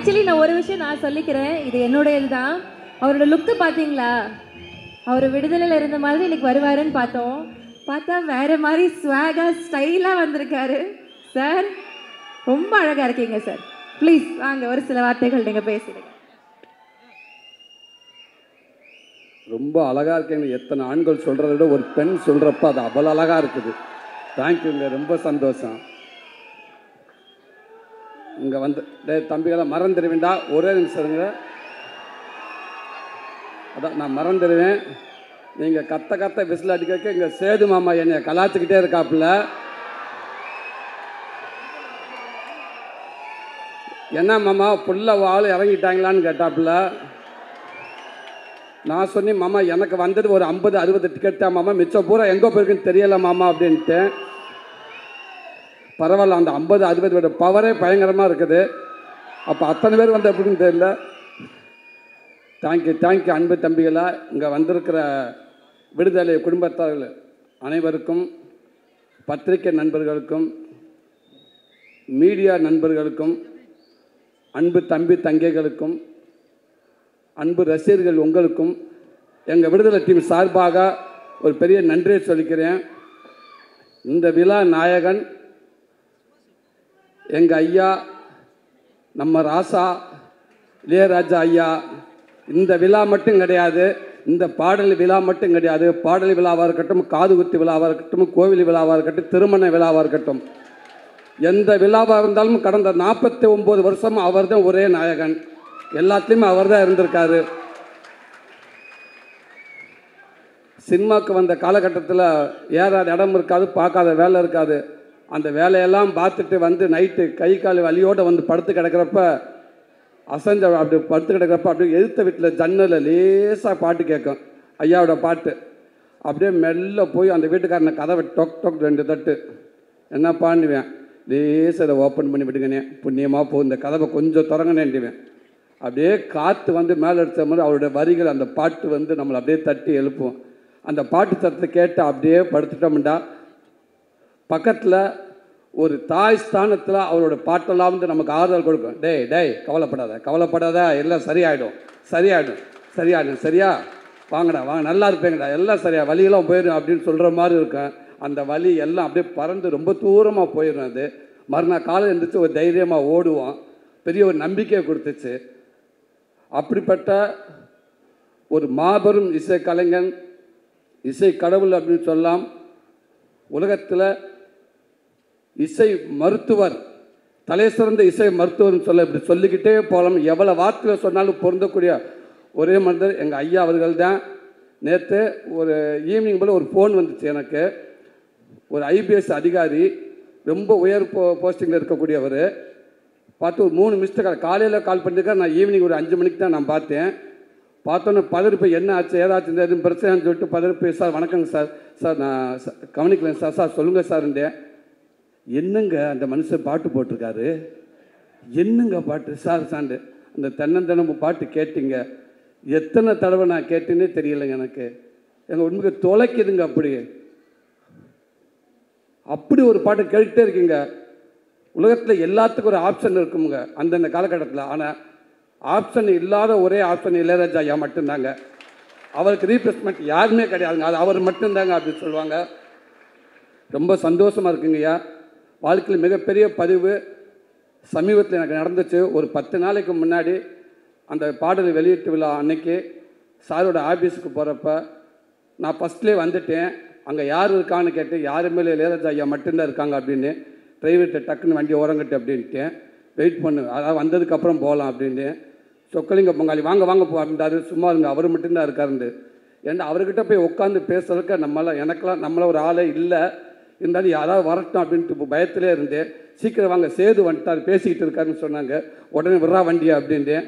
Actually நான் ஒரு விஷயம் நான் சொல்லிக்கிறேன், இது என்னுடையது தான். அவரோட லுக்கு பார்த்தீங்களா? அவர் விடுதலையில் இருந்த மாதிரி இன்னைக்கு வருவாருன்னு பார்த்தோம். பார்த்தா வேற மாதிரி ஸ்வாகா ஸ்டைலாக வந்திருக்காரு. சார் ரொம்ப அழகாக இருக்கீங்க சார். ப்ளீஸ் வாங்க, ஒரு சில வார்த்தைகள் நீங்கள் பேசுகிறீங்க. ரொம்ப அழகாக இருக்கீங்க. எத்தனை ஆண்கள் சொல்கிறத விட ஒரு பெண் சொல்கிறப்ப அது அவ்வளோ அழகாக இருக்குது. தேங்க்யூங்க, ரொம்ப சந்தோஷம். இங்கே வந்து தம்பிகளை மறந்துடுவேண்டா, ஒரே நிமிஷம் இருங்க. அதான் நான் மறந்துடுவேன். நீங்கள் கத்த விசில் அடிக்க இங்கே சேது மாமா என்னை கலாச்சிக்கிட்டே இருக்காப்புல. என்ன மாமா புள்ள ஆள் இறங்கிட்டாங்களான்னு கேட்டாப்புல. நான் சொன்னேன், மாமா எனக்கு வந்தது ஒரு 50-60 டிக்கெட் தான் மாமா, மிச்சம் பூரா எங்கே போயிருக்குன்னு தெரியல மாமா அப்படின்ட்டு. பரவாயில்ல, அந்த 50-60 பவரே பயங்கரமாக இருக்குது. அப்போ அத்தனை பேர் வந்து எப்படின்னு தெரியல. தேங்க்யூ அன்பு தம்பிகளா. இங்கே வந்திருக்கிற விடுதலை குடும்பத்தார்கள் அனைவருக்கும், பத்திரிகை நண்பர்களுக்கும், மீடியா நண்பர்களுக்கும், அன்பு தம்பி தங்கைகளுக்கும், அன்பு ரசிகர்கள் உங்களுக்கும் எங்கள் விடுதலை டீம் சார்பாக ஒரு பெரிய நன்றியை சொல்லிக்கிறேன். இந்த விழா நாயகன் எங்கள் ஐயா, நம்ம ராசா இளையராஜா ஐயா. இந்த விழா மட்டும் கிடையாது, இந்த பாடல் விழா மட்டும் கிடையாது. பாடல் விழாவாக இருக்கட்டும், காது குத்து விழாவாக இருக்கட்டும், கோவில் விழாவாக இருக்கட்டும், திருமண விழாவாக இருக்கட்டும், எந்த விழாவாக இருந்தாலும் கடந்த 49 வருஷம் அவர் தான் ஒரே நாயகன். எல்லாத்துலேயுமே அவர் தான் இருந்திருக்காரு. சினிமாவுக்கு வந்த காலகட்டத்தில் ஏறாத இடம் இருக்காது, பார்க்காத வேலை இருக்காது. அந்த வேலையெல்லாம் பார்த்துட்டு வந்து நைட்டு கை கால் வலியோடு வந்து படுத்து கிடக்கிறப்ப, அசஞ்ச அப்படி படுத்து கிடக்கிறப்ப அப்படியே எதிர்த்த வீட்டில் ஜன்னலில் லேசாக பாட்டு கேட்கும், ஐயாவோட பாட்டு. அப்படியே மெல்ல போய் அந்த வீட்டுக்காரனை கதவை டொக் டொக் 2 தட்டு. என்ன பாண்டுவேன், லேசாக அதை ஓப்பன் பண்ணி விடுங்கண்ணே, புண்ணியமாக போ, இந்த கதவை கொஞ்சம் திறங்கண்ணேன்டுவேன். அப்படியே காற்று வந்து மேலே அடித்த மாதிரி அவருடைய வரிகள், அந்த பாட்டு வந்து நம்மளை அப்படியே தட்டி எழுப்பும். அந்த பாட்டு சத்தத்தை கேட்டு அப்படியே படுத்துட்டோம்டா, பக்கத்தில் ஒரு தாய் ஸ்தானத்தில் அவரோட பாட்டெல்லாம் வந்து நமக்கு ஆறுதல் கொடுக்கும். டேய் கவலைப்படாத, எல்லாம் சரியாயிடும் சரியா, வாங்கடா வாங்க, நல்லா இருப்பேங்கடா, எல்லாம் சரியா, வலியெல்லாம் போயிடும் அப்படின்னு சொல்கிற மாதிரி இருக்கும். அந்த வலி எல்லாம் அப்படியே பறந்து ரொம்ப தூரமாக போயிடும். அது மறுநாள் காலையில் இருந்துச்சு ஒரு தைரியமாக ஓடுவோம். பெரிய ஒரு நம்பிக்கையை கொடுத்துச்சு. அப்படிப்பட்ட ஒரு மாபெரும் இசை கலைஞன், இசை கடவுள் அப்படின்னு சொல்லலாம். உலகத்தில் இசை மருத்துவர், தலை சிறந்த இசை மருத்துவர்னு சொல்ல இப்படி சொல்லிக்கிட்டே போகலாம். எவ்வளோ வார்த்தையில் சொன்னாலும் பொருந்தக்கூடிய ஒரே மனிதர் எங்கள் ஐயா அவர்கள் தான். நேற்று ஒரு ஈவினிங் போல் ஒரு ஃபோன் வந்துச்சு எனக்கு. ஒரு IPS அதிகாரி, ரொம்ப உயர் போஸ்டிங்கில் இருக்கக்கூடியவர். பார்த்து ஒரு 3 மிஸ்டு காலையில் கால் பண்ணியிருக்காரு. நான் ஈவினிங் ஒரு 5 மணிக்கு தான் நான் பார்த்தேன். பார்த்தோன்னே பதறிப்பு, என்ன ஆச்சு ஏதாச்சும் எதுவும் பிரச்சனைன்னு சொல்லிட்டு பதறிப்பு, சார் வணக்கங்க சார் நான் கவனிக்கலைங்க சார் சொல்லுங்கள் சார்ன்றேன். என்னங்க அந்த மனுஷன் பாட்டு போட்டிருக்காரு, என்னங்க பாட்டு சாண்டு, அந்த தென்னந்தனம்பு பாட்டு கேட்டீங்க, எத்தனை தடவை நான் கேட்டேன்னே தெரியலைங்க எனக்கு. எங்கள் உண்மைக்கு தொலைக்குதுங்க. அப்படி ஒரு பாட்டு கேட்டுகிட்டே இருக்கீங்க. உலகத்தில் எல்லாத்துக்கும் ஒரு ஆப்ஷன் இருக்குங்க அந்தந்த காலகட்டத்தில். ஆனால் ஆப்ஷன் இல்லாத ஒரே ஆப்ஷன் இளையராஜா ஐயா மட்டும்தாங்க. அவருக்கு ரீப்ளேஸ்மெண்ட் யாருமே கிடையாதுங்க, அது அவர் மட்டும்தாங்க அப்படின்னு சொல்லுவாங்க. ரொம்ப சந்தோஷமாக இருக்குங்கய்யா. வாழ்க்கையில் மிகப்பெரிய பதிவு சமீபத்தில் எனக்கு நடந்துச்சு. ஒரு 10 நாளைக்கு முன்னாடி அந்த பாடல் வெளியீட்டு விழா அன்னைக்கு சாரோட ஆஃபீஸுக்கு போகிறப்ப நான் ஃபஸ்ட்லேயே வந்துட்டேன். அங்கே யார் இருக்கான்னு கேட்டு, யாருமே இல்லை, இளையராஜா ஐயா மட்டும்தான் இருக்காங்க அப்படின்னு. டிரைவர்கிட்ட டக்குன்னு வண்டி ஓரங்கட்டு அப்படின்ட்டேன். வெயிட் பண்ணு, அதாவது வந்ததுக்கப்புறம் போகலாம் அப்படின்னு. சொக்கலிங்க பொங்காளி வாங்க போ அப்படின்றாரு. சும்மா இருங்க, அவர் மட்டும்தான் இருக்காருண்டு. ஏன்னா அவர்கிட்ட போய் உட்காந்து பேசுறதுக்கு எனக்கெல்லாம் நம்மள ஒரு ஆளே இல்லை. இருந்தாலும் யாராவது வரட்டும் அப்படின்ட்டு இப்போ பயத்திலே இருந்தேன். சீக்கிரம் வாங்க, சேது வந்துட்டார், பேசிக்கிட்டு இருக்காருன்னு சொன்னாங்க. உடனே விட்றா வண்டியா அப்படின்ட்டேன்.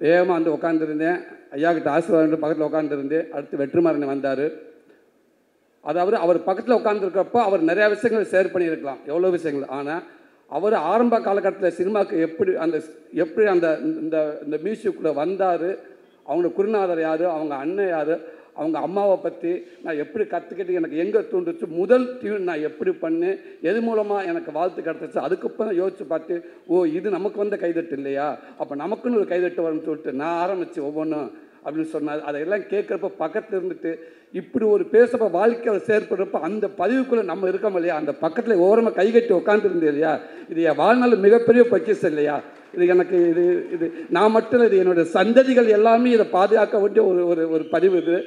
வேகமாக வந்து உட்காந்துருந்தேன். ஐயா கிட்ட ஆசீர்வாதம் பக்கத்தில் உட்காந்துருந்தேன். அடுத்து வெற்றிமாறன் வந்தார். அதாவது அவர் பக்கத்தில் உட்காந்துருக்கப்போ அவர் நிறையா விஷயங்கள் ஷேர் பண்ணியிருக்கலாம், எவ்வளோ விஷயங்கள். ஆனால் அவர் ஆரம்ப காலகட்டத்தில் சினிமாவுக்கு எப்படி அந்த இந்த மியூசிக்குள்ளே வந்தார், அவங்க குருநாதர் யார், அவங்க அண்ணன் யார், அவங்க அம்மாவை பற்றி நான் எப்படி கற்றுக்கிட்டு எனக்கு எங்கே தூண்டுச்சு, முதல் டியூன் நான் எப்படி பண்ணேன், எது மூலமாக எனக்கு வாழ்த்து கிடச்சிச்சு, அதுக்கப்புறம் யோசித்து பார்த்து இது நமக்கு வந்த கைதட்டு இல்லையா, அப்போ நமக்குன்னு ஒரு கைதட்டு வரும்னு சொல்லிட்டு நான் ஆரம்பித்து ஒவ்வொன்றும் அப்படின்னு சொன்னார். அதையெல்லாம் கேட்குறப்ப பக்கத்தில் இருந்துட்டு இப்படி ஒரு பேசுகிறப்ப வாழ்க்கையை செயற்படுறப்ப அந்த பதிவுக்குள்ளே நம்ம இருக்கோம் இல்லையா, அந்த பக்கத்தில் ஓரமாக கைகட்டி உட்காந்துருந்தேன் இல்லையா, இது என் வாழ்நாள் மிகப்பெரிய பொக்கிஷம் இல்லையா. இது எனக்கு இது நான் மட்டும் இல்லை, இது என்னுடைய சந்ததிகள் எல்லாமே இதை பாதுகாக்க வேண்டிய ஒரு பதிவு. இது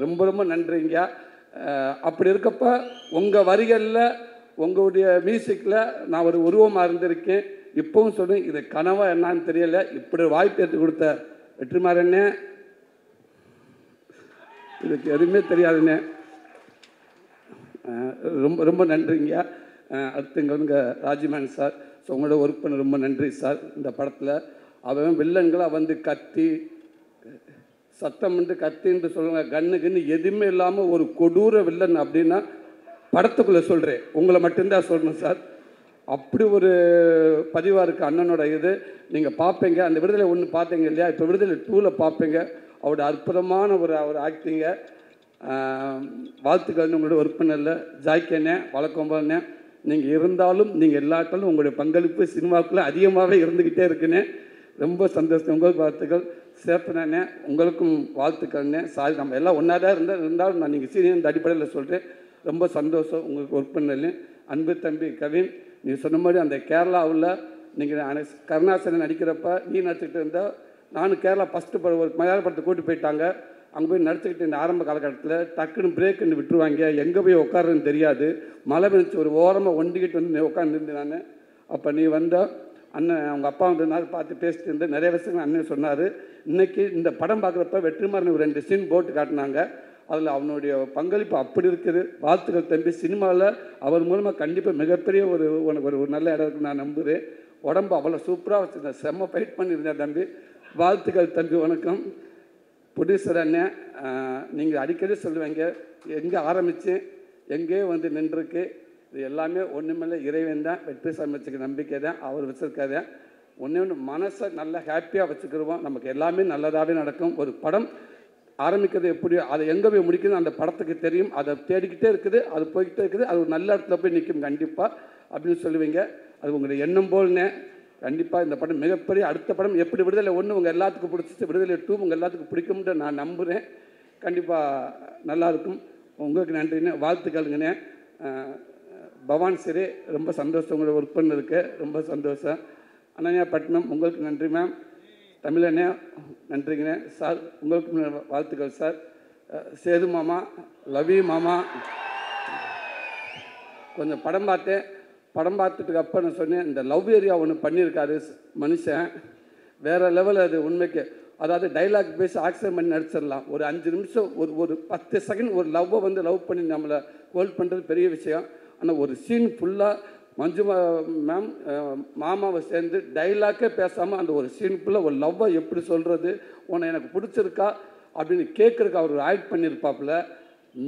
ரொம்ப ரொம்ப நன்றிங்க. அப்படி இருக்கப்ப உங்கள் வரிகளில் உங்களுடைய மியூசிக்கில் நான் ஒரு உருவமாக இருந்திருக்கேன். இப்போவும் சொல்லுவேன், இது கனவா என்னான்னு தெரியலை. இப்படி வாய்ப்பு எடுத்து கொடுத்த வெற்றிமாறனே, இதுக்கு எதுவுமே தெரியாதுண்ணே, ரொம்ப ரொம்ப நன்றிங்க. அடுத்து இங்கே வந்து ராஜ்மேன் சார், ஸோ உங்களோட ஒர்க் பண்ண ரொம்ப நன்றி சார். இந்த படத்தில் அவன் வில்லன்களை வந்து கத்தி சத்தம் வந்து கத்தின்னு சொல்லுவாங்க, கண்ணு எதுவுமே இல்லாமல் ஒரு கொடூர வில்லன் அப்படின்னா படத்துக்குள்ளே சொல்கிறேன், உங்களை மட்டும்தான் சொல்லணும் சார். அப்படி ஒரு பதிவாக இருக்குது அண்ணனோட இது. நீங்கள் பார்ப்பீங்க, அந்த விடுதலை 1 பார்த்தீங்க இல்லையா, இப்போ விடுதலை 2ல் பார்ப்பீங்க. அவரோட அற்புதமான ஒரு ஆக்டிங்க. வாழ்த்துக்கள் உங்களோட ஒர்க் பண்ணல ஜாய்க்கண்ணே, வழக்கம்போண்ணே. நீங்கள் இருந்தாலும் நீங்கள் எல்லாத்தாலும் உங்களுடைய பங்களிப்பு சினிமாவுக்குள்ளே அதிகமாகவே இருந்துக்கிட்டே இருக்குண்ணே. ரொம்ப சந்தோஷம். உங்களுக்கு வாழ்த்துக்கள். சேப்பனே, உங்களுக்கும் வாழ்த்துக்கள்ண்ணே. சாரி, நம்ம எல்லாம் ஒன்றா தான் இருந்தாலும் நான் நீங்கள் சீனியர் அடிப்படையில் சொல்கிறேன். ரொம்ப சந்தோஷம் உங்களுக்கு ஒர்க் பண்ணல. அன்பு தம்பி கவின், நீ சொன்ன மாதிரி அந்த கேரளாவில் நீங்கள் கருணாசனன் நடிக்கிறப்ப நீ நடிச்சுக்கிட்டு இருந்தால், நானும் கேரளா ஃபஸ்ட்டு ஒரு மலையாள படத்தை கூட்டி போயிட்டாங்க. அங்கே போய் நடிச்சுக்கிட்டு இந்த ஆரம்ப காலகட்டத்தில் டக்குன்னு பிரேக்குன்னு விட்டுருவாங்க, எங்கே போய் உட்காருன்னு தெரியாது. மழை பெஞ்சு ஒரு ஓரமாக ஒண்டிக்கிட்டு வந்து உட்காந்துருந்தேன் நான். அப்போ நீ வந்தால் அண்ணன் அவங்க அப்பா வந்ததுனால பார்த்து பேசிட்டு இருந்தேன். நிறைய விஷயங்கள் அண்ணன் சொன்னார். இன்றைக்கி இந்த படம் பார்க்குறப்ப வெற்றிமாறன் ஒரு 2 சீன் போட்டு காட்டினாங்க. அதில் அவனுடைய பங்களிப்பு அப்படி இருக்குது. வாழ்த்துக்கள் தம்பி. சினிமாவில் அவர் மூலமாக கண்டிப்பாக மிகப்பெரிய ஒரு நல்ல இடம் இருக்குன்னு நான் நம்புகிறேன். உடம்பு அவ்வளோ சூப்பராக வச்சுருந்தேன், செம்ம ஃபைட் பண்ணியிருந்தேன் தம்பி. வாழ்த்துக்கள் தம்பி. வணக்கம். ப்ரொடியூசர் அண்ணன், நீங்கள் அடிக்கடி சொல்லுவீங்க எங்கே ஆரம்பித்து எங்கே வந்து நின்றுருக்கு, இது எல்லாமே ஒன்றுமில்லை இறைவன் தான். வெற்றி சமைச்சுக்க நம்பிக்கை தான், அவர் வச்சுருக்காரு. ஒன்று மனசை நல்லா ஹாப்பியாக வச்சுக்கிடுவோம், நமக்கு எல்லாமே நல்லதாகவே நடக்கும். ஒரு படம் ஆரம்பிக்கிறது எப்படியோ அதை எங்கே போய் முடிக்கணும் அந்த படத்துக்கு தெரியும். அதை தேடிக்கிட்டே இருக்குது, அது போய்கிட்டே இருக்குது, அது ஒரு நல்ல இடத்துல போய் நிற்கும் கண்டிப்பாக அப்படின்னு சொல்லுவீங்க. அது உங்களுடைய எண்ணம் போல்னே. கண்டிப்பாக இந்த படம் மிகப்பெரிய அடுத்த படம் எப்படி விடுதலை 1 உங்கள் எல்லாத்துக்கும் பிடிச்சிச்சு, விடுதலை 2 உங்கள் எல்லாத்துக்கும் பிடிக்கும்னு நான் நம்புகிறேன். கண்டிப்பாக நல்லாயிருக்கும். உங்களுக்கு நன்றிண்ணே, வாழ்த்துக்கள்ங்கண்ணே. பவான் சரி, ரொம்ப சந்தோஷம் உங்களை ஒர்க் பண்ணதுக்கு, ரொம்ப சந்தோஷம். அனன்யா பட்னம், உங்களுக்கு நன்றி மேம். தமிழண்ணே நன்றிங்கண்ணே. சார் உங்களுக்கு வாழ்த்துக்கள் சார். சேது மாமா, லவி மாமா, கொஞ்சம் படம் பார்த்தேன். படம் பார்த்துட்டுக்கு அப்போ நான் சொன்னேன், இந்த லவ் ஏரியா ஒன்று பண்ணியிருக்காரு மனுஷன், வேறு லெவல். அது உண்மைக்கு அதாவது டைலாக் பேசி ஆக்சிடென்ட் பண்ணி நடிச்சிடலாம். ஒரு 5 நிமிஷம் ஒரு 10 செகண்ட் ஒரு லவ்வை வந்து லவ் பண்ணி நம்மளை ஹோல்ட் பண்ணுறது பெரிய விஷயம். ஆனால் ஒரு சீன் ஃபுல்லாக மஞ்சு மேம் மாமாவை சேர்ந்து டைலாக்கே பேசாமல் அந்த ஒரு சீன் ஃபுல்லாக ஒரு லவ்வை எப்படி சொல்கிறது, உன்னை எனக்கு பிடிச்சிருக்கா அப்படின்னு கேட்குறதுக்கு அவர் ஆக்ட் பண்ணியிருப்பாப்புல.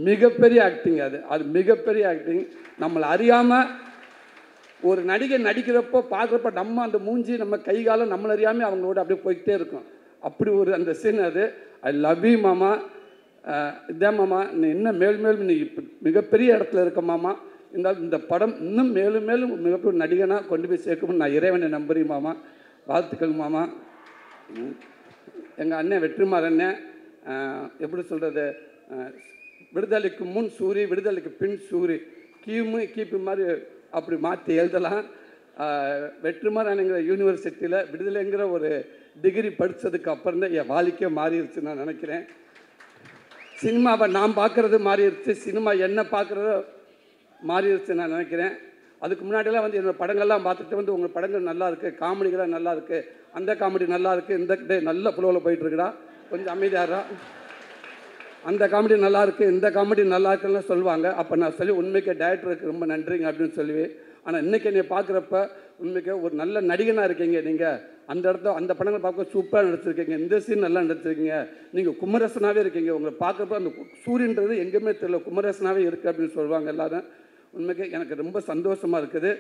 மிகப்பெரிய ஆக்டிங். அது மிகப்பெரிய ஆக்டிங். நம்மளை அறியாமல் ஒரு நடிகை நடிக்கிறப்போ பார்க்குறப்ப நம்ம அந்த மூஞ்சி நம்ம கைகாலம் நம்மளை அறியாமல் அவங்களோட அப்படியே போய்கிட்டே இருக்கும். அப்படி ஒரு அந்த சீன் அது. ஐ லவ் யூ மாமா. இதே மாமா, நீ இன்னும் மேலும் நீ இப்போ மிகப்பெரிய இடத்துல இருக்க மாமா. இருந்தாலும் இந்த படம் இன்னும் மேலும் மிகப்பெரிய நடிகனாக கொண்டு போய் சேர்க்கணும்னு நான் இறைவனை நம்புறேன் மாமா. வாழ்த்துக்கள் மாமா. எங்கள் அண்ணன் வெற்றிமாறன் எப்படி சொல்கிறது, விடுதலைக்கு முன் சூரி, விடுதலைக்கு பின் சூரி, கீப்பு மாதிரி அப்படி மாற்றி எழுதலாம். வெற்றிமாறன்ங்கிற யூனிவர்சிட்டியில் விடுதலைங்கிற ஒரு டிகிரி படித்ததுக்கு அப்புறம் தான் என் வாழ்க்கையே மாறிடுச்சு நான் நினைக்கிறேன். சினிமாவை நான் பார்க்குறது மாறிடுச்சு, சினிமா என்ன பார்க்குறதோ மாறிடுச்சு நான் நினைக்கிறேன். அதுக்கு முன்னாடியெல்லாம் வந்து என்னோடய படங்கள்லாம் பார்த்துட்டு வந்து உங்கள் படங்கள் நல்லா இருக்குது, காமெடிகளாக நல்லா இருக்குது, அந்த காமெடி நல்லா இருக்குது, இந்த டே நல்ல புலவில் போயிட்டுருக்குடா, கொஞ்சம் அமைதியாரா, அந்த காமெடி நல்லா இருக்குது, இந்த காமெடி நல்லா இருக்குன்னு சொல்லுவாங்க. அப்போ நான் சொல்லி உண்மைக்கே டைரக்டருக்கு ரொம்ப நன்றிங்க அப்படின்னு சொல்லுவேன். ஆனால் இன்றைக்கி என்னை பார்க்குறப்ப உண்மைக்கே ஒரு நல்ல நடிகனாக இருக்கீங்க நீங்கள். அந்த இடத்துல அந்த படங்கள் பார்க்க சூப்பராக நடிச்சிருக்கீங்க, இந்த சீன் நல்லா நடிச்சிருக்கீங்க, நீங்கள் குமரேசனாகவே இருக்கீங்க. உங்களை பார்க்குறப்ப அந்த சூரியன்றது எங்கேயுமே தெரியல, குமரேசனாகவே இருக்குது அப்படின்னு சொல்லுவாங்க எல்லோரும். உண்மைக்கு எனக்கு ரொம்ப சந்தோஷமாக இருக்குது.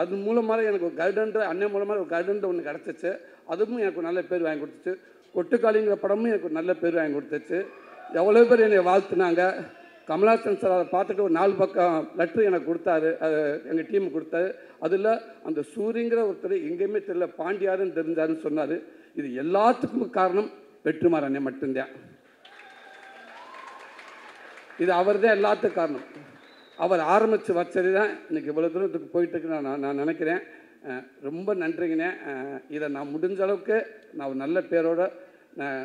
அது மூலமாக எனக்கு ஒரு கைடன்ற அண்ணன் மூலமாக ஒரு கைடன்ற ஒன்று கிடச்சிச்சு. அதுவும் எனக்கு ஒரு நல்ல பேர் வாங்கி கொடுத்துச்சு. கொட்டுக்காளிங்கிற படமும் எனக்கு ஒரு நல்ல பேர் வாங்கி கொடுத்துச்சு. எவ்வளோ பேர் என்னை வாழ்த்துனாங்க. கமலாசன் சார் அதை பார்த்துட்டு ஒரு 4 பக்கம் லெட்ரு எனக்கு கொடுத்தாரு, அது எங்கள் டீம் கொடுத்தாரு. அதில் அந்த சூரியங்கிற ஒருத்தர் எங்கேயுமே தெரியல, பாண்டியாருன்னு தெரிஞ்சாருன்னு சொன்னார். இது எல்லாத்துக்கும் காரணம் வெற்றிமாறன் அண்ணன் மட்டும்தான். இது அவர் தான் எல்லாத்துக்கும் காரணம். அவர் ஆரம்பித்து வச்சது தான் இன்றைக்கி இவ்வளோ தூரத்துக்கு போயிட்டுருக்கு நான் நினைக்கிறேன். ரொம்ப நன்றிங்கண்ணே. இதை நான் முடிஞ்ச அளவுக்கு நான் ஒரு நல்ல பேரோடு நான்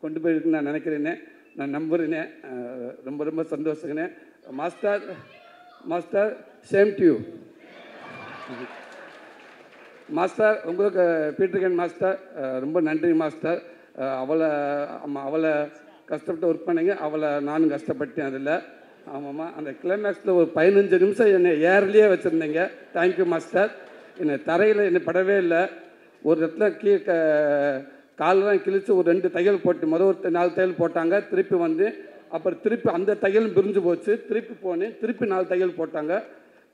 கொண்டு போயிருக்குன்னு நான் நினைக்கிறேன்னே, நான் நம்புகிறேனே. ரொம்ப ரொம்ப சந்தோஷங்கண்ணே. Master same to you master. உங்களுக்கு பீட்டர்கன் மாஸ்டர் ரொம்ப நன்றி மாஸ்டர். அவளை கஷ்டப்பட்டு ஒர்க் பண்ணிங்க, அவளை நானும் கஷ்டப்பட்டேன் அதில். ஆமாம்மா, அந்த கிளைமேக்ஸில் ஒரு 15 நிமிஷம் என்னை ஏர்லேயே வச்சுருந்தீங்க. Thank you master. என்னை தரையில் என்னை படவே இல்லை. ஒரு இடத்துல காலெலாம் கிழித்து ஒரு 2 தையல் போட்டு ஒரு 4 தையல் போட்டாங்க. திருப்பி வந்து அப்புறம் திருப்பி அந்த தையலும் பிரிஞ்சு போச்சு. திருப்பி போனேன், திருப்பி 4 தையல் போட்டாங்க.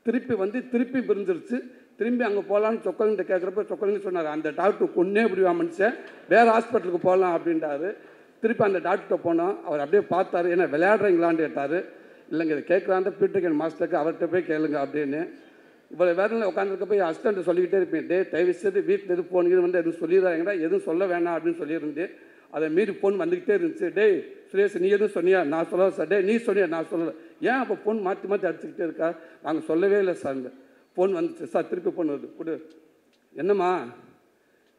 திருப்பி வந்து திருப்பி பிரிஞ்சிருச்சு. திரும்பி அங்கே போகலான்னு சொக்கலிங்கிட்ட கேட்குறப்ப சொக்கலிங்க சொன்னார், அந்த டாக்டர் கொன்னே இப்படிவா மனுஷன், வேறு ஹாஸ்பிட்டலுக்கு போகலாம் அப்படின்றாரு. திருப்பி அந்த டாக்டர்கிட்ட போனோம். அவர் அப்படியே பார்த்தாரு, என்ன விளையாடுறீங்களான்னு கேட்டார். இல்லைங்க இதை கேட்குறாந்த பீட்டர்கன் மாஸ்டருக்கு அவர்கிட்ட போய் கேளுங்க அப்படின்னு. இவ்வளோ வேறு உட்காந்துருக்க போய் அசிஸ்டண்ட்டை சொல்லிக்கிட்டே இருப்பேன், தயவு செய்து வீட்டில் எது போன் வந்து எதுவும் சொல்லிடுறாங்கடா, எதுவும் சொல்ல வேணாம் அப்படின்னு சொல்லியிருந்தேன். அதை மீறி ஃபோன் வந்துக்கிட்டே இருந்துச்சு. சுரேஷ் நீ எதுவும் சொன்னியா? நான் சொல்லலை சார். நீ சொன்னியா? நான் சொல்லலை. ஏன் அப்போ ஃபோன் மாற்றி மாற்றி அடிச்சுக்கிட்டே இருக்கா? நாங்கள் சொல்லவே இல்லை சார். ஃபோன் வந்துச்சு சார், திருப்பி ஃபோன் வருது, கொடு. என்னம்மா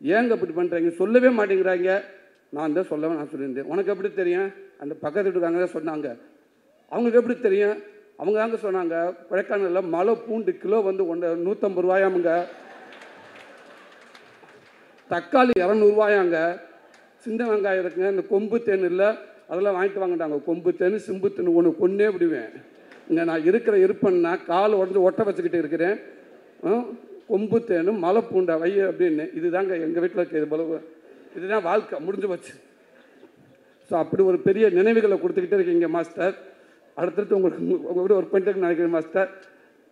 ஏங்க இப்படி பண்ணுறீங்க? சொல்லவே மாட்டேங்கிறாங்க. நான் தான் சொல்லவே நான் சொல்லியிருந்தேன். உனக்கு எப்படி தெரியும்? அந்த பக்கத்து வீட்டுக்காங்க தான் சொன்னாங்க. அவங்களுக்கு எப்படி தெரியும்? அவங்க தாங்க சொன்னாங்க, கொடைக்கானலில் மலை பூண்டு கிலோ வந்து 150 ரூபாயாமுங்க, தக்காளி 200 ரூபாயாங்க, சின்ன வெங்காயம் இருக்குங்க, இந்த கொம்பு தேன் இல்லை அதெல்லாம் வாங்கிட்டு வாங்கிட்டாங்க. கொம்பு தேன் சிம்பு தேன் ஒன்று கொன்னே விடுவேன். இங்கே நான் இருப்பேன்னா கால் உடஞ்சி ஒட்ட வச்சுக்கிட்டு இருக்கிறேன். கொம்பு தேனும் மலை பூண்டை வை அப்படின்னு. இதுதாங்க எங்கள் வீட்டில் இருக்கிறது போல. இதுதான் வாழ்க்கை, முடிஞ்சு போச்சு. ஸோ அப்படி ஒரு பெரிய நினைவுகளை கொடுத்துக்கிட்டே இருக்கீங்க மாஸ்டர். அடுத்தடுத்து உங்கள் கூட ஒர்க் பண்ணிட்டு நினைக்கிறேன் master.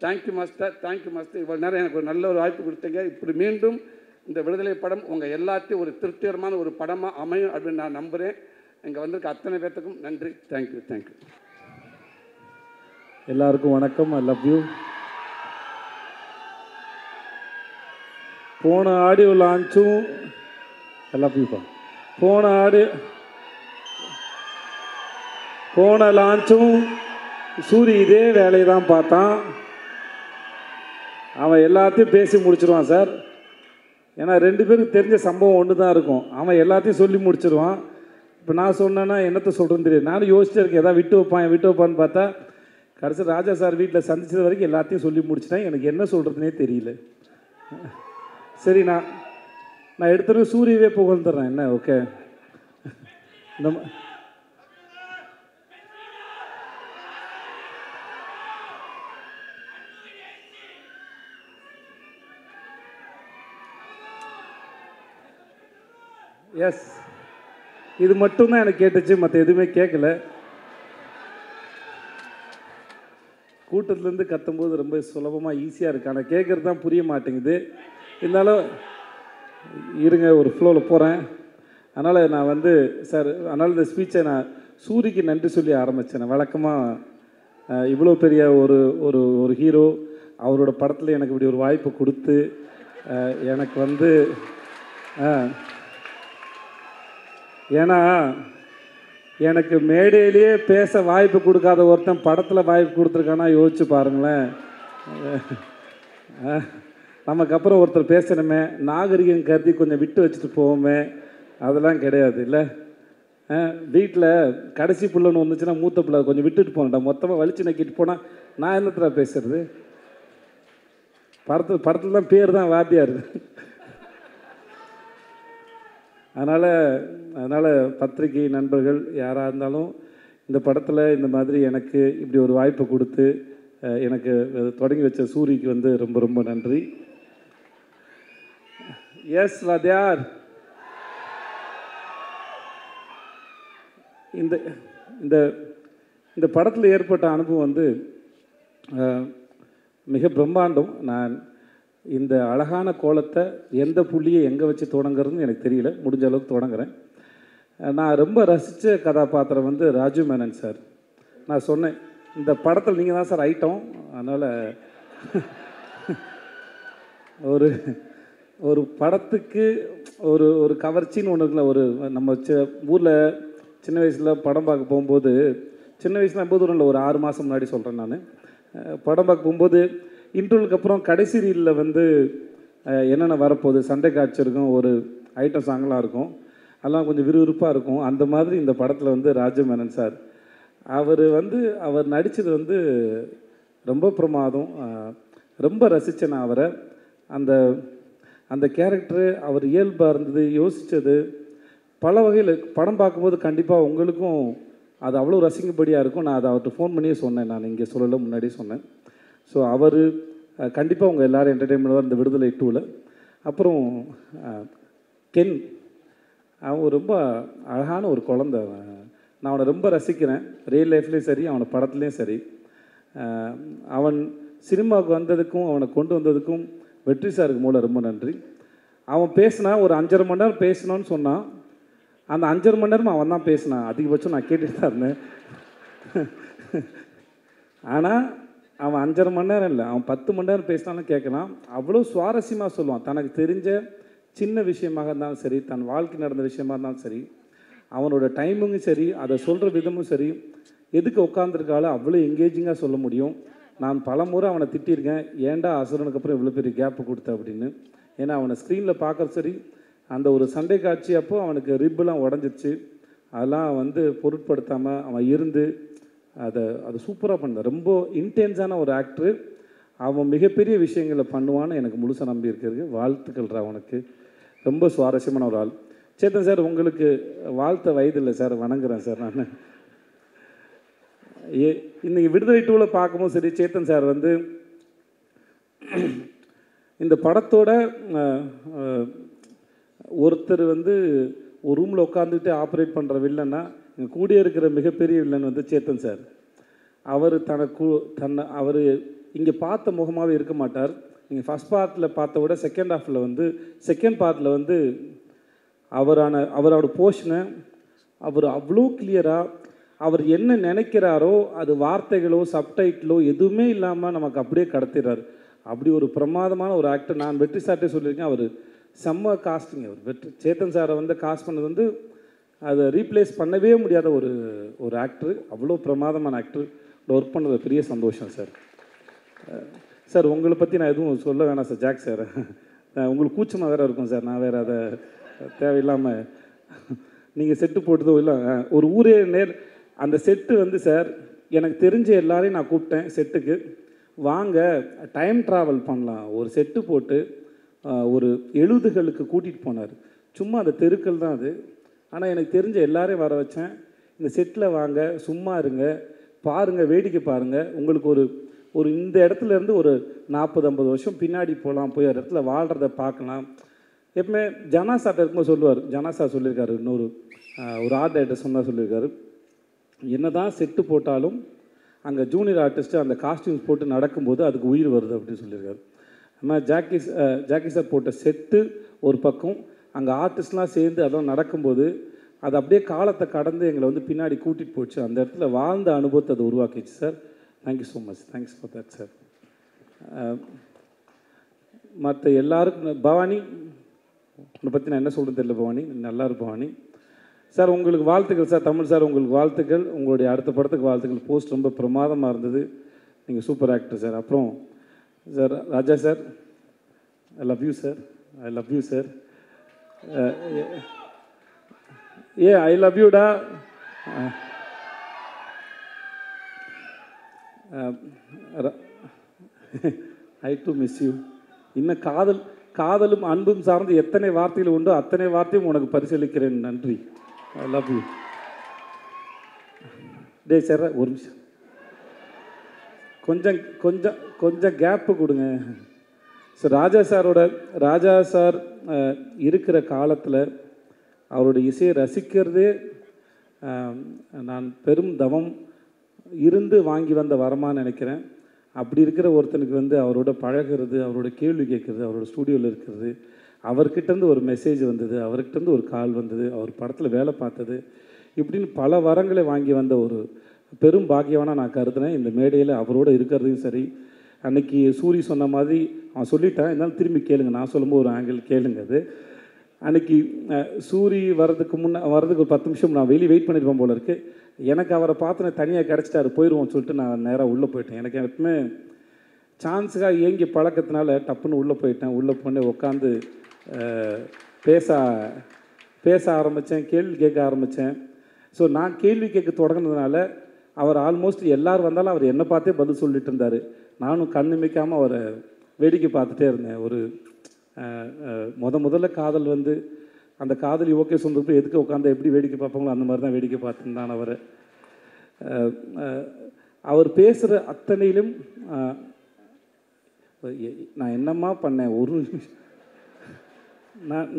Thank you master, thank you master. இவ்வளோ நேரம் எனக்கு ஒரு நல்ல ஒரு வாய்ப்பு கொடுத்தீங்க. இப்படி மீண்டும் இந்த விடுதலை படம் உங்கள் எல்லாத்தையும் ஒரு திருப்திகரமான ஒரு படமாக அமையும் அப்படின்னு நான் நம்புகிறேன். இங்கே வந்திருக்க அத்தனை பேர்த்துக்கும் நன்றி. Thank you thank you. எல்லாருக்கும் வணக்கம். ஐ லவ் யூ. போன ஆடியோ லான்ச்சும் ஐ லவ் யூப்பா. போன லான்ச்சும் சூரி இதே வேலையை தான் பார்த்தான். அவன் எல்லாத்தையும் பேசி முடிச்சிருவான் சார். ஏன்னா 2 பேருக்கு தெரிஞ்ச சம்பவம் ஒன்று தான் இருக்கும். அவன் எல்லாத்தையும் சொல்லி முடிச்சிருவான். இப்போ நான் சொன்னேன்னா என்னத்தை சொல்கிறேன்னு தெரியும். நானும் யோசிச்சே இருக்கேன், எதாவது விட்டு வைப்பான்னு பார்த்தா கடைசி ராஜா சார் வீட்டில் சந்திச்சது வரைக்கும் எல்லாத்தையும் சொல்லி முடிச்சிட்டேன். எனக்கு என்ன சொல்கிறதுனே தெரியல. சரி, நான் எடுத்துகிட்டு சூரியவே புகழ்ந்துடுறேன். என்ன ஓகே. இந்த எஸ், இது மட்டும்தான் எனக்கு கேட்டுச்சு, மற்ற எதுவுமே கேட்கல. கூட்டத்துலேருந்து கத்தும்போது ரொம்ப சுலபமாக ஈஸியாக இருக்குது, ஆனால் கேட்குறது தான் புரிய மாட்டேங்குது. இருந்தாலும் இருங்க, ஒரு ஃப்ளோவில் போகிறேன். அதனால் நான் வந்து சார், அதனால் இந்த ஸ்பீச்சை நான் சூரிக்கு நன்றி சொல்லி ஆரம்பித்தேன். வழக்கமாக இவ்வளோ பெரிய ஒரு ஹீரோ அவரோட படத்தில் எனக்கு இப்படி ஒரு வாய்ப்பு கொடுத்து எனக்கு வந்து ஏன்னா எனக்கு மேடையிலேயே பேச வாய்ப்பு கொடுக்காத ஒருத்தன் படத்தில் வாய்ப்பு கொடுத்துருக்கானா யோசிச்சு பாருங்களேன். நமக்கு அப்புறம் ஒருத்தர் பேசணுமே, நாகரிகம் கருதி கொஞ்சம் விட்டு வச்சுட்டு போவோமே, அதெல்லாம் கிடையாது இல்லை. வீட்டில் கடைசி பிள்ளைன்னு வந்துச்சுன்னா மூத்த பிள்ளை கொஞ்சம் விட்டுட்டு போனேன்டா, மொத்தமாக வலிச்சு நக்கிட்டு போனால் நான் என்னத்தில் பேசுறது? படத்தில் தான் பேர் தான் வாத்தியார். அதனால் பத்திரிகை நண்பர்கள் யாராக இருந்தாலும் இந்த படத்தில் இந்த மாதிரி எனக்கு இப்படி ஒரு வாய்ப்பு கொடுத்து எனக்கு தொடங்கி வச்ச சூரிக்கு வந்து ரொம்ப ரொம்ப நன்றி. எஸ் வாத்தியார். இந்த இந்த இந்த படத்தில் ஏற்பட்ட அனுபவம் வந்து மிக பிரம்மாண்டம். நான் இந்த அழகான கோலத்தை எந்த புள்ளியை எங்கே வச்சு தொடங்குறதுன்னு எனக்கு தெரியல, முடிஞ்ச அளவுக்கு தொடங்குறேன். நான் ரொம்ப ரசித்த கதாபாத்திரம் வந்து ராஜு மேனன் சார். நான் சொன்னேன், இந்த படத்தில் நீங்கள் தான் சார் ஐட்டம், அதனால் ஒரு ஒரு படத்துக்கு ஒரு ஒரு கவர்ச்சின்னு ஒன்று இருக்குல்ல. ஒரு நம்ம ஊரில் சின்ன வயசில் படம் பார்க்க போகும்போது, சின்ன வயசில் ரொம்ப தூரம் இல்லை, ஒரு 6 மாதம் முன்னாடி சொல்கிறேன் நான், படம் பார்க்க போகும்போது இன்டர்வலுக்கு அப்புறம் கடைசி ரீலில் வந்து என்னென்ன வரப்போகுது, சண்டை காட்சி இருக்கும், ஒரு ஐட்டம் சாங்கெலாம் இருக்கும், அதெல்லாம் கொஞ்சம் விறுவிறுப்பாக இருக்கும். அந்த மாதிரி இந்த படத்தில் வந்து ராஜு மேனன் சார் அவர் நடித்தது வந்து ரொம்ப பிரமாதம். ரொம்ப ரசித்தேன் நான் அவரை. அந்த அந்த கேரக்டரு அவர் இயல்பாக இருந்தது, யோசித்தது பல வகையில். படம் பார்க்கும்போது கண்டிப்பாக உங்களுக்கும் அது அவ்வளோ ரசிக்கும்படியாக இருக்கும். நான் அதை அவர்கிட்ட ஃபோன் பண்ணியே சொன்னேன், நான் இங்கே சொல்லலை, முன்னாடியே சொன்னேன். ஸோ அவர் கண்டிப்பாக உங்கள் எல்லோரும் என்டர்டெயின்மெண்ட்டாக இந்த விடுதலை 2ல். அப்புறம் கென், அவன் ரொம்ப அழகான ஒரு குழந்தை. நான் அவனை ரொம்ப ரசிக்கிறேன், ரியல் லைஃப்லேயும் சரி, அவனை படத்துலேயும் சரி. அவன் சினிமாவுக்கு வந்ததுக்கும் அவனை கொண்டு வந்ததுக்கும் வெற்றி சாருக்கு மூலம் ரொம்ப நன்றி. அவன் பேசினா ஒரு 5.5 மணி நேரம் பேசணும்னு சொன்னான். அந்த 5.5 மணி நேரமும் அவன் தான் பேசினான். அதிகபட்சம் நான் கேட்டுட்டு தான் இருந்தேன். ஆனால் அவன் 5.5 மணி நேரம் இல்லை, அவன் 10 மணி நேரம் பேசினாலும் கேட்கலாம். அவ்வளோ சுவாரஸ்யமாக சொல்லுவான். தனக்கு தெரிஞ்ச சின்ன விஷயமாக இருந்தாலும் சரி, தன் வாழ்க்கை நடந்த விஷயமாக இருந்தாலும் சரி, அவனோட டைமிங்கும் சரி, அதை சொல்கிற விதமும் சரி, எதுக்கு உட்காந்துருக்காலும் அவ்வளோ எங்கேஜிங்காக சொல்ல முடியும். நான் பல முறை அவனை திட்டியிருக்கேன், ஏன்டா அசுரனுக்கு அப்புறம் இவ்வளோ பெரிய கேப்பு கொடுத்த அப்படின்னு. ஏன்னா அவனை ஸ்க்ரீனில் பார்க்குற சரி, அந்த ஒரு சண்டை காட்சி அப்போ அவனுக்கு ரிப்பெலாம் உடஞ்சிச்சு. அதெல்லாம் வந்து பொருட்படுத்தாமல் அவன் இருந்து அதை சூப்பராக பண்ண ரொம்ப இன்டென்ஸான ஒரு ஆக்டரு. அவன் மிகப்பெரிய விஷயங்களை பண்ணுவான்னு எனக்கு முழுசாக நம்பி இருக்கிறது. வாழ்த்துக்கள்ரா அவனுக்கு. ரொம்ப சுவாரஸ்யமான ஒரு ஆள். சேத்தன் சார், உங்களுக்கு வாழ்த்த வயதில்லை சார், வணங்குறேன் சார். நான் இன்றைக்கி விடுதலை 2ல் பார்க்கும்போது சரி, சேத்தன் சார் வந்து இந்த படத்தோட ஒருத்தர் வந்து ஒரு ரூமில் உட்காந்துக்கிட்டு ஆப்ரேட் பண்ணுற வில்லன்னா, இங்கே கூடிய இருக்கிற மிகப்பெரிய வில்லன் வந்து சேத்தன் சார். அவர் அவர் இங்கே பார்த்த முகமாகவே இருக்க மாட்டார். நீங்கள் ஃபஸ்ட் பார்ட்டில் பார்த்த விட செகண்ட் பார்ட்டில் வந்து அவரோட போர்ஷனை அவர் அவ்வளோ கிளியராக, அவர் என்ன நினைக்கிறாரோ அது வார்த்தைகளோ சப்டைட்டிலோ எதுவுமே இல்லாமல் நமக்கு அப்படியே கடத்திடுறாரு. அப்படி ஒரு பிரமாதமான ஒரு ஆக்டர். நான் வெற்றி சார்ட்டே சொல்லியிருக்கேன், அவர் செம்ம காஸ்டிங். அவர் சேத்தன் சாரை வந்து காஸ்ட் பண்ணது வந்து அதை ரீப்ளேஸ் பண்ணவே முடியாத ஒரு ஆக்டர். அவ்வளோ பிரமாதமான ஆக்டர். ஒர்க் பண்ணது பெரிய சந்தோஷம் சார். சார், உங்களை பற்றி நான் எதுவும் சொல்ல வேணாம் சார். ஜாக் சார், உங்களுக்கு கூச்சமாக வேறு இருக்கும் சார். நான் வேறு அதை தேவையில்லாமல் நீங்கள் செட்டு போட்டதோ இல்லை, ஒரு ஊரே அந்த செட்டு வந்து சார், எனக்கு தெரிஞ்ச எல்லாரையும் நான் கூப்பிட்டேன் செட்டுக்கு, வாங்க டைம் ட்ராவல் பண்ணலாம். ஒரு செட்டு போட்டு ஒரு 70களுக்கு கூட்டிகிட்டு போனார். சும்மா அந்த தெருக்கள் தான் அது. ஆனால் எனக்கு தெரிஞ்ச எல்லாரையும் வர வச்சேன். இந்த செட்டில் வாங்க, சும்மா இருங்க, பாருங்கள், வேடிக்கை பாருங்கள். உங்களுக்கு ஒரு இந்த இடத்துல இருந்து ஒரு 40-50 வருஷம் பின்னாடி போகலாம், போய் ஒரு இடத்துல வாழ்கிறத பார்க்கலாம். எப்பவுமே ஜனாசாட்ட இருக்கும்போது சொல்லுவார், ஜனாசா சொல்லியிருக்காரு, இன்னொரு ஒரு ஆர்ட் டைரக்டர் சொன்னால் சொல்லியிருக்காரு, என்ன தான் செட்டு போட்டாலும் அங்கே ஜூனியர் ஆர்டிஸ்ட்டு அந்த காஸ்டியூம்ஸ் போட்டு நடக்கும்போது அதுக்கு உயிர் வருது அப்படின்னு சொல்லியிருக்காரு. ஆனால் ஜாக்கி சார் போட்ட செட்டு ஒரு பக்கம், அங்கே ஆர்டிஸ்ட்லாம் சேர்ந்து அதெல்லாம் நடக்கும்போது அது அப்படியே காலத்தை கடந்து எங்களை வந்து பின்னாடி கூட்டிகிட்டு போச்சு. அந்த இடத்துல வாழ்ந்த அனுபவத்தை அதை உருவாக்கிச்சு sir. Thank you so much. Thanks for that sir. மற்ற எல்லாருக்கும் பவானி, உன்னை பற்றி நான் என்ன சொல்கிறது தெரியல பவானி, நல்லா இருக்கு பவானி சார். உங்களுக்கு வாழ்த்துக்கள் சார். தமிழ் சார், உங்களுக்கு வாழ்த்துக்கள். உங்களுடைய அடுத்த படத்துக்கு வாழ்த்துக்கள். போஸ்ட் ரொம்ப பிரமாதமாக இருந்தது. நீங்கள் சூப்பர் ஆக்டர் சார். அப்புறம் sir Raja sir, I love you sir. I love you sir. I love யூடா. I too miss you. இன்னும் காதலும் அன்பும் சார்ந்து எத்தனை வார்த்தைகள் உண்டோ அத்தனை வார்த்தையும் உனக்கு பரிசீலிக்கிறேன். நன்றி. ஐ லவ் யூ. டே சார், ஒரு நிமிஷம், கொஞ்சம் கேப்பு கொடுங்க சார். ராஜா சார் இருக்கிற காலத்தில் அவருடைய இசையை ரசிக்கிறதே நான் பெரும் தவம் இருந்து வாங்கி வந்த வரமான்னு நினைக்கிறேன். அப்படி இருக்கிற ஒருத்தனுக்கு வந்து அவரோட பழகிறது, அவரோட கேள்வி கேட்குறது, அவரோட ஸ்டூடியோவில் இருக்கிறது, அவர்கிட்டேருந்து ஒரு மெசேஜ் வந்தது, அவர்கிட்டேருந்து ஒரு கால் வந்தது, அவர் படத்தில் வேலை பார்த்தது, இப்படின்னு பல வரங்களை வாங்கி வந்த ஒரு பெரும் பாக்கியவானாக நான் கருதுனேன். இந்த மேடையில் அவரோடு இருக்கிறதையும் சரி, அன்றைக்கி சூரி சொன்ன மாதிரி அவன் சொல்லிட்டான், இருந்தாலும் திரும்பி கேளுங்க, நான் சொல்லும்போது ஒரு ஆங்கிள் கேளுங்க. அது அன்றைக்கி சூரி வர்றதுக்கு வர்றதுக்கு ஒரு 10 நிமிஷம் நான் வெளியே வெயிட் பண்ணியிருப்பேன் போல இருக்குது. எனக்கு அவரை பார்த்து தனியாக கிடச்சிட்டாரு, போயிடுவோம்னு சொல்லிட்டு நான் நேராக உள்ளே போயிட்டேன். எனக்கு எப்பவுமே சான்ஸுக்காக ஏங்கி பழக்கத்தினால டப்புன்னு உள்ளே போயிட்டேன். உள்ளே போனே உட்காந்து பேச ஆரம்பித்தேன், கேள்வி கேட்க ஆரம்பித்தேன். ஸோ நான் கேள்வி கேட்க தொடங்கினதுனால அவர் ஆல்மோஸ்ட் எல்லோரும் வந்தாலும் அவர் என்னை பார்த்தே பதில் சொல்லிட்டு இருந்தார். நானும் கண் இமைக்காமல் அவரை வேடிக்கை பார்த்துட்டே இருந்தேன். ஒரு முதல்ல காதல் வந்து அந்த காதலி ஓகே சொல்கிறப்ப எதுக்கு உட்காந்து எப்படி வேடிக்கை பார்ப்பாங்களோ அந்த மாதிரி தான் வேடிக்கை பார்த்துருந்தான் அவர். அவர் பேசுகிற அத்தனையிலும் நான் என்னம்மா பண்ணேன், ஒரு நிமிஷம்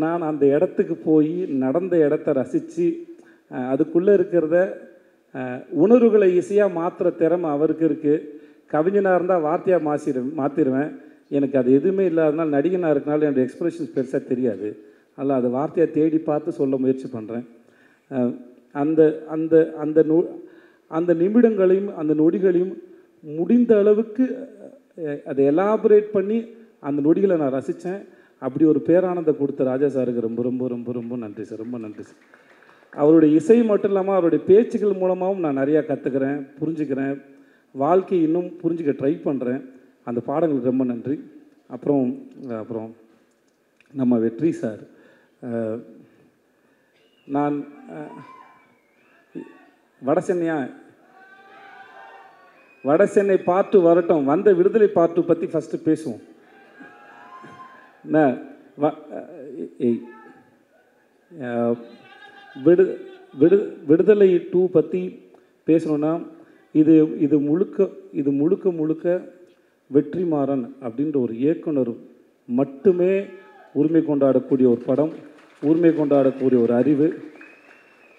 நான் அந்த இடத்துக்கு போய் நடந்த இடத்த ரசித்து அதுக்குள்ளே இருக்கிறத உணர்வுகளை இசையாக மாற்றுற திறமை அவருக்கு இருக்குது. கவிஞனாக இருந்தால் வார்த்தையாக மாற்றிடுவேன். எனக்கு அது எதுவுமே இல்லாதனால நடிகனாக இருக்கனால என்னோடய எக்ஸ்ப்ரெஷன்ஸ் பெருசாக தெரியாது. அதில் அது வார்த்தையாக தேடி பார்த்து சொல்ல முயற்சி பண்ணுறேன். அந்த அந்த அந்த அந்த நிமிடங்களையும் அந்த நொடிகளையும் முடிந்த அளவுக்கு அதை எலாபரேட் பண்ணி அந்த நொடிகளை நான் ரசித்தேன். அப்படி ஒரு பேரானந்தம் கொடுத்த ராஜா சாருக்கு ரொம்ப ரொம்ப ரொம்ப ரொம்ப நன்றி சார், ரொம்ப நன்றி சார். அவருடைய இசை மட்டும் இல்லாமல் அவருடைய பேச்சுக்கள் மூலமாகவும் நான் நிறையா கற்றுக்கிறேன், புரிஞ்சுக்கிறேன், வாழ்க்கையை இன்னும் புரிஞ்சுக்க ட்ரை பண்ணுறேன். அந்த பாடங்களுக்கு ரொம்ப நன்றி. அப்புறம் நம்ம வெற்றி சார், நான் வட சென்னை பார்ட்டு வரட்டும், வந்த விடுதலை பார்ட்டு பற்றி ஃபஸ்ட்டு பேசுவோம். விடுதலை 2 பற்றி பேசணுன்னா இது முழுக்க வெற்றிமாறன் அப்படின்ற ஒரு இயக்குனர் மட்டுமே உரிமை கொண்டாடக்கூடிய ஒரு படம், உரிமை கொண்டாடக்கூடிய ஒரு அறிவு.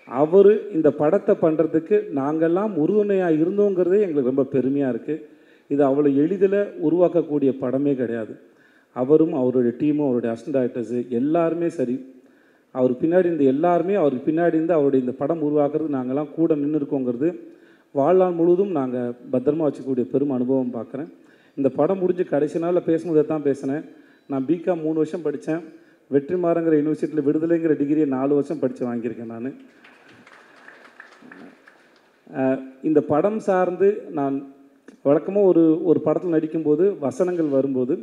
அவர் இந்த படத்தை பண்ணுறதுக்கு நாங்கள்லாம் உறுதுணையாக இருந்தோங்கிறதே எங்களுக்கு ரொம்ப பெருமையாக இருக்குது. இது அவ்வளோ எளிதில் உருவாக்கக்கூடிய படமே கிடையாது. அவரும் அவருடைய டீமும் அவருடைய அசிஸ்டன்ட் டைரக்டர்ஸு எல்லாருமே சரி, அவர் பின்னாடி இந்த எல்லாருமே அவருக்கு பின்னாடி இருந்து அவருடைய இந்த படம் உருவாக்குறது நாங்கள்லாம் கூட நின்று இருக்கோங்கிறது வாழ்நாள் முழுவதும் நாங்கள் பத்திரமா வச்சுக்கூடிய பெரும் அனுபவம் பார்க்குறேன். இந்த படம் முடிஞ்சு கடைசி நாளில் பேசும்போது தான் பேசினேன். நான் பிகாம் 3 வருஷம் படித்தேன். வெற்றிமாறங்கிற யூனிவர்சிட்டியில் விடுதலைங்கிற டிகிரியை 4 வருஷம் படித்து வாங்கியிருக்கேன் நான். இந்த படம் சார்ந்து நான் வழக்கமாக ஒரு படத்தில் நடிக்கும்போது வசனங்கள் வரும்போது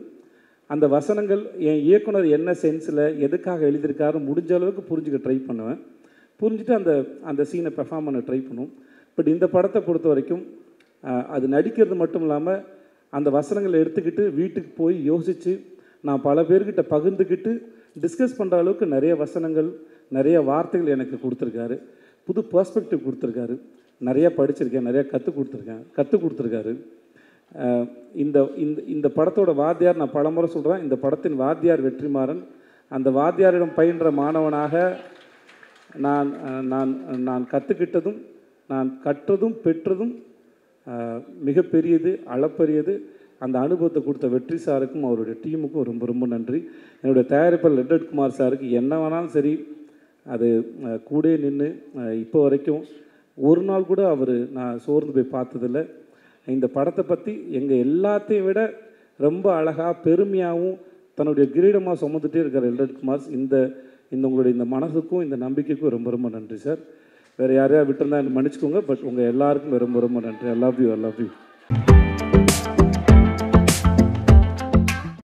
அந்த வசனங்கள் என் இயக்குனர் என்ன சென்ஸில் எதுக்காக எழுதியிருக்காரு முடிஞ்ச அளவுக்கு புரிஞ்சுக்க ட்ரை பண்ணுவேன். புரிஞ்சுட்டு அந்த சீனை பெர்ஃபார்ம் பண்ண ட்ரை பண்ணுவோம். பட் இந்த படத்தை பொறுத்த வரைக்கும் அது நடிக்கிறது மட்டும் இல்லாமல் அந்த வசனங்களை எடுத்துக்கிட்டு வீட்டுக்கு போய் யோசித்து நான் பல பேர்கிட்ட பகிர்ந்துக்கிட்டு டிஸ்கஸ் பண்ணுற அளவுக்கு நிறைய வசனங்கள் நிறைய வார்த்தைகள் எனக்கு கொடுத்துருக்காரு. புது பெர்ஸ்பெக்டிவ் கொடுத்துருக்காரு. நிறையா படிச்சிருக்கேன், நிறையா கற்றுக் கொடுத்துருக்காரு. இந்த படத்தோட வாத்தியார் நான் பலமுறை சொல்கிறேன், இந்த படத்தின் வாத்தியார் வெற்றிமாறன். அந்த வாத்தியாரிடம் பயின்ற மாணவனாக நான் கற்றுக்கிட்டதும் நான் கற்றதும் பெற்றதும் மிகப்பெரியது, அளப்பரியது. அந்த அனுபவத்தை கொடுத்த வெற்றி சாருக்கும் அவருடைய டீமுக்கும் ரொம்ப ரொம்ப நன்றி. என்னுடைய தயாரிப்பாளர் லெட்டட் குமார் சாருக்கு என்ன வேணாலும் சரி அது கூட நின்று இப்போ வரைக்கும் ஒரு நாள் கூட நான் சோர்ந்து போய் பார்த்ததில்லை. இந்த படத்தை பற்றி எங்கள் எல்லாத்தையும் விட ரொம்ப அழகாக பெருமையாகவும் தன்னுடைய கிரீடமாக சுமந்துகிட்டே இருக்கிற லெட்டட் குமார் இந்த உங்களுடைய இந்த மனசுக்கும் இந்த நம்பிக்கைக்கும் ரொம்ப ரொம்ப நன்றி சார். வேறு யாரையா விட்டுருந்தா மன்னிச்சுக்கோங்க. பட் உங்கள் எல்லாருக்கும் ரொம்ப ரொம்ப நன்றி. ஐ லவ் யூ.